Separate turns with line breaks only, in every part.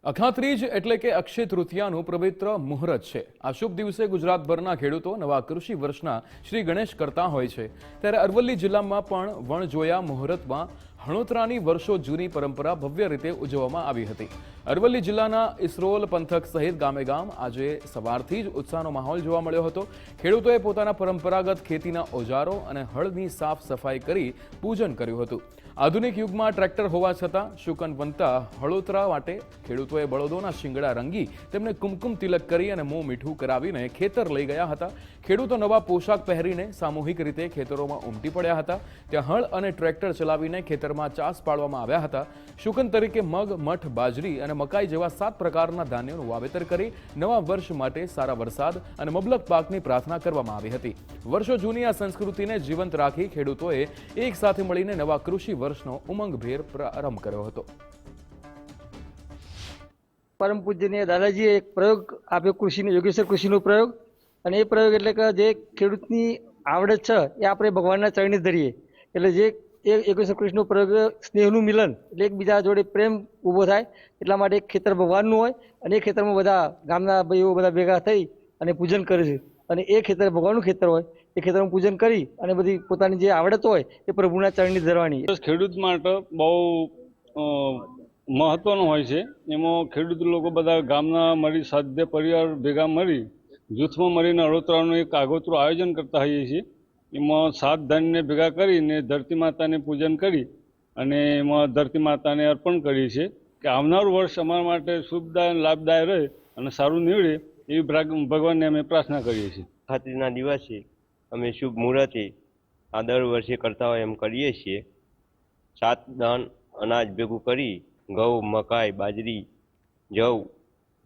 અખાત્રીજ એટલે કે અક્ષય તૃતીયાનું પવિત્ર મુહૂર્ત છે। આ શુભ દિવસે ગુજરાતભરના ખેડૂતો નવા કૃષિ વર્ષના શ્રી ગણેશ કરતા હોય છે। ત્યારે અરવલ્લી જિલ્લામાં પણ વણજોયા મુહૂર્તમાં હણોતરાની વર્ષો જૂની પરંપરા ભવ્ય રીતે ઉજવવામાં આવી હતી। અરવલ્લી જિલ્લાના ઇસરોલ પંથક સહિત ગામે ગામ આજે સવારથી જ ઉત્સાહનો માહોલ જોવા મળ્યો હતો। ખેડૂતોએ પોતાના પરંપરાગત ખેતીના ઓજારો અને હળની સાફ સફાઈ કરી પૂજન કર્યું હતું। આધુનિક યુગમાં ટ્રેક્ટર હોવા છતાં શુકન બનતા હળોતરા માટે ખેડૂતોએ બળદોના શિંગડા રંગી તેમને કુમકુમ તિલક કરી અને મોં મીઠું કરાવીને ખેતર લઈ ગયા હતા। ખેડૂતો નવા પોશાક પહેરીને સામૂહિક રીતે ખેતરોમાં ઉમટી પડ્યા હતા। ત્યાં હળ અને ટ્રેક્ટર ચલાવીને ખેતરમાં ચાસ પાડવામાં આવ્યા હતા। શુકન તરીકે મગ, મઠ, બાજરી અને મકાઈ જેવા 7 પ્રકારના ધાન્યોનું વાવેતર કરી નવા વર્ષ માટે સારા વરસાદ અને મબલક પાકની પ્રાર્થના કરવામાં આવી હતી। વર્ષો જૂની આ સંસ્કૃતિને જીવંત રાખી ખેડૂતોએ એક સાથે મળીને નવા કૃષિ વર્ષનો ઉમંગભેર પ્રારંભ કર્યો હતો।
પરમ પૂજ્યનીય દાદાજીએ એક પ્રયોગ આપ્યો, કૃષિનો યોગેશ્વર કૃષિનો પ્રયોગ। અને એ પ્રયોગ એટલે કે જે ખેડૂતની આવડત છે એ આપણે ભગવાનના ચરણે ધરીએ, એટલે જે યોગેશ્વર કૃષિનો પ્રયોગ સ્નેહનું મિલન, એટલે એકબીજા જોડે પ્રેમ ઊભો થાય। એટલા માટે એક ખેતર ભગવાનનું હોય અને એ ખેતરમાં બધા ગામના ભાઈઓ બધા ભેગા થઈ અને પૂજન કરે છે। અને એ ખેતર ભગવાનનું ખેતર હોય, એ ખેતરનું પૂજન કરી અને બધી પોતાની જે આવડત હોય એ પ્રભુના ચરણે ધરવાની।
ખેડૂત માટે બહુ મહત્વનું હોય છે। એમાં ખેડૂત લોકો બધા ગામના મળી સાધ્ય પરિવાર ભેગા મળી જૂથમાં મળીને હળોતરાનું એક આગોતરું આયોજન કરતા હોઈએ છીએ। એમાં 7 ધાન્યને ભેગા કરીને ધરતી માતાને પૂજન કરી અને એમાં ધરતી માતાને અર્પણ કરીએ છીએ કે આવનારું વર્ષ અમારા માટે શુભદાય લાભદાય રહે અને સારું નીવડે એવી ભગવાનને અમે પ્રાર્થના કરીએ છીએ।
અખાત્રીજના દિવસે અમે શુભ મુહૂર્તે આ દર વર્ષે કરતા હોય એમ કરીએ છીએ। 7 દાન અનાજ ભેગું કરી ઘઉં, મકાઈ, બાજરી, જવ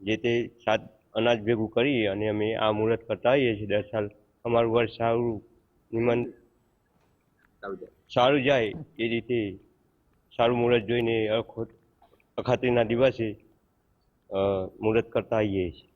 જે તે 7 અનાજ ભેગું કરી અને અમે આ મુહૂર્ત કરતા હોઈએ છીએ। દર સાલ અમારું વર્ષ સારું જાય એ રીતે સારું મુહૂર્ત જોઈને અખાત્રીજના દિવસે મુહૂર્ત કરતા હોઈએ છીએ।